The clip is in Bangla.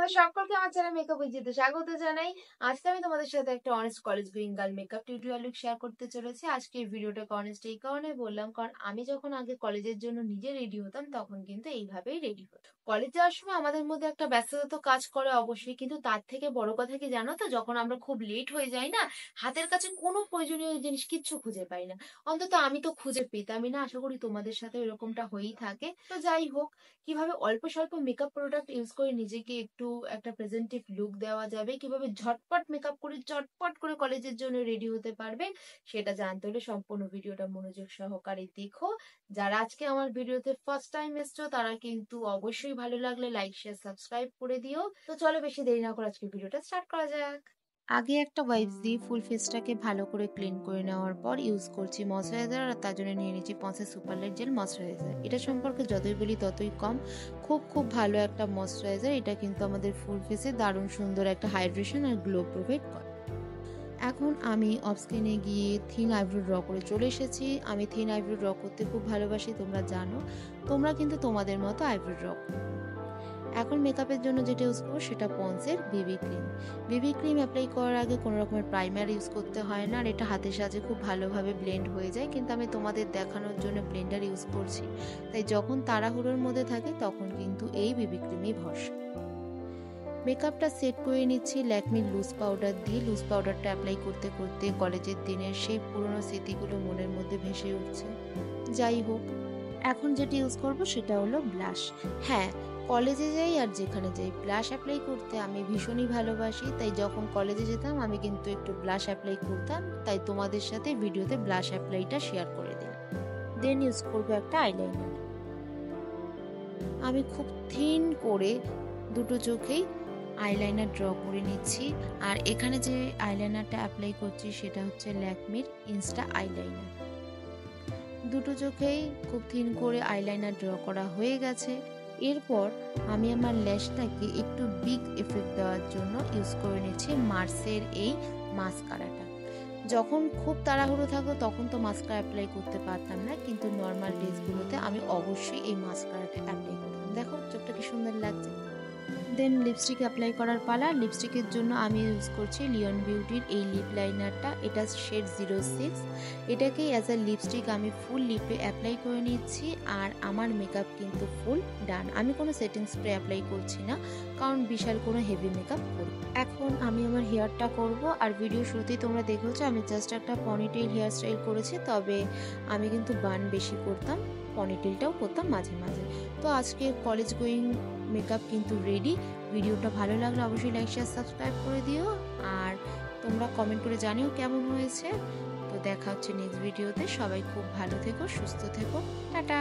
তোমাদের সকলকে আমার চ্যানেল মেকআপ উইথ স্বাগত জানাই। আজকে আমি তোমাদের সাথে একটা honest college going girl makeup tutorial look share করতে চলেছি। আজকে এই ভিডিওটাকে অনেস্ট এই কারণে বললাম, কারণ আমি যখন আগে কলেজের জন্য নিজে রেডি হতাম তখন কিন্তু এইভাবেই রেডি হতো। কলেজ যাওয়ার সময় আমাদের মধ্যে একটা ব্যস্ততা তো কাজ করে অবশ্যই, কিন্তু তার থেকে বড় কথা কি জানো তো, যখন আমরা খুব লেট হয়ে যাই না, হাতের কাছে কোনো প্রয়োজনীয় জিনিস কিচ্ছু খুঁজে পাই না। অন্তত আমি তো খুঁজে পেতামই না, আশা করি তোমাদের সাথে এরকমটা হয়েই থাকে। তো যাই হোক, কিভাবে অল্প স্বল্প মেকআপ প্রোডাক্ট ইউজ করে নিজেকে একটু একটা প্রেজেন্টেটিভ লুক দেওয়া যাবে, কিভাবে ঝটপট মেকআপ করে চটপট করে কলেজের জন্য রেডি হতে পারবে, সেটা জানতে হলে সম্পূর্ণ ভিডিওটা মনোযোগ সহকারে দেখো। যারা আজকে আমার ভিডিওতে ফার্স্ট টাইম এসছো তারা কিন্তু অবশ্যই ভালো লাগলে লাইক শেয়ার সাবস্ক্রাইব করে দিও। তো চলো বেশি দেরি না করে আজকে ভিডিওটা স্টার্ট করা যাক। আগে একটা ওয়াইপস দিয়ে ফুল ফেসটাকে ভালো করে ক্লিন করে নেওয়ার পর ইউজ করছি ময়শ্চারাইজার, আর তার জন্য নিয়ে নিচ্ছি পন্সের সুপার লাইট জেল ময়শ্চারাইজার। এটা সম্পর্কে যতই বলি ততই কম, খুব ভালো একটা ময়শ্চারাইজার। এটা কিন্তু আমাদের ফুল ফেসে দারুণ সুন্দর একটা হাইড্রেশন আর গ্লো প্রোভাইড করে। এখন আমি অফ স্ক্রিনে গিয়ে থিন আইব্রো ড্র করে চলে এসেছি। আমি থিন আইব্রো ড্র করতে খুব ভালোবাসি, তোমরা জানো। তোমরা কিন্তু তোমাদের মতো আইব্রো ড্র করো। এখন মেকআপের জন্য যেটা ইউজ করবো সেটা পন্সের baby cream. Baby cream apply করার আগে কোনো রকমের প্রাইমার ইউজ করতে হয় না, আর এটা হাতের সাহায্যে খুব ভালোভাবে ব্লেন্ড হয়ে যায়, কিন্তু আমি তোমাদের দেখানোর জন্য ব্লেন্ডার ইউজ করছি। তাই যখন তাড়াহুড়োর মধ্যে থাকে তখন কিন্তু এই বেবি ক্রিমই ভরসা। মেকআপটা সেট করে নিচ্ছি ল্যাকমির লুজ পাউডার দিয়ে। লুজ পাউডারটা অ্যাপ্লাই করতে করতে কলেজের দিনের সেই পুরনো স্মৃতিগুলো মনের মধ্যে ভেসে উঠছে। যাই হোক, এখন যেটা ইউজ করব সেটা হলো ব্লাশ। হ্যাঁ, কলেজে যাই আর যেখানে যাই ব্লাশ অ্যাপ্লাই করতে আমি ভীষণই ভালোবাসি। তাই যখন কলেজে যেতাম আমি কিন্তু একটু ব্লাশ অ্যাপ্লাই করতাম, তাই তোমাদের সাথে ভিডিওতে ব্লাশ অ্যাপ্লাইটা শেয়ার করে দিলাম। দেন ইউজ করবো একটা আইলাইনার। আমি খুব থিন করে দুটো চোখেই আইলাইনার ড্র করে নিচ্ছি। আর এখানে যে আইলাইনারটা অ্যাপ্লাই করছি সেটা হচ্ছে ল্যাকমির ইনস্টা আইলাইনার। দুটো চোখেই খুব থিন করে আইলাইনার ড্র করা হয়ে গেছে। এরপর আমি আমার ল্যাশটাকে একটু বিগ এফেক্ট দেওয়ার জন্য ইউজ করে নিচ্ছি মার্সের এই মাস্কারাটা। যখন খুব তাড়াহুড়ো থাকতো তখন তো মাস্কারা অ্যাপ্লাই করতে পারতাম না, কিন্তু নর্মাল ডেজগুলোতে আমি অবশ্যই এই মাস্কারাটা অ্যাপ্লাই করতাম। দেখো চোখটা কি সুন্দর লাগছে। দেন লিপস্টিক অ্যাপ্লাই করার পালা। লিপস্টিকের জন্য আমি ইউজ করছি লিওন বিউটির এই লিপ লাইনারটা। এটা শেড 06। এটাকে অ্যাজ আ লিপস্টিক আমি ফুল লিপে অ্যাপ্লাই করে নিচ্ছি। আর আমার মেকআপ কিন্তু ফুল ডান। আমি কোনো সেটিং স্প্রে অ্যাপ্লাই করছি না, কারণ বিশাল কোনো হেভি মেকআপ করি। এখন আমি আমার হেয়ারটা করব। আর ভিডিও শুরুতেই তোমরা দেখেছো আমি জাস্ট একটা পনিটেইল হেয়ার স্টাইল করেছি, তবে আমি কিন্তু বান বেশি করতাম, পনিটেলটাও করতাম মাঝে মাঝে। তো আজকে কলেজ গোয়িং মেকআপ কিন্তু রেডি। ভিডিওটা ভালো লাগলে অবশ্যই লাইক শেয়ার সাবস্ক্রাইব করে দিও, আর তোমরা কমেন্ট করে জানিও কেমন হয়েছে। তো দেখা হচ্ছে নেক্সট ভিডিওতে। সবাই খুব ভালো থেকো, সুস্থ থেকো, টাটা।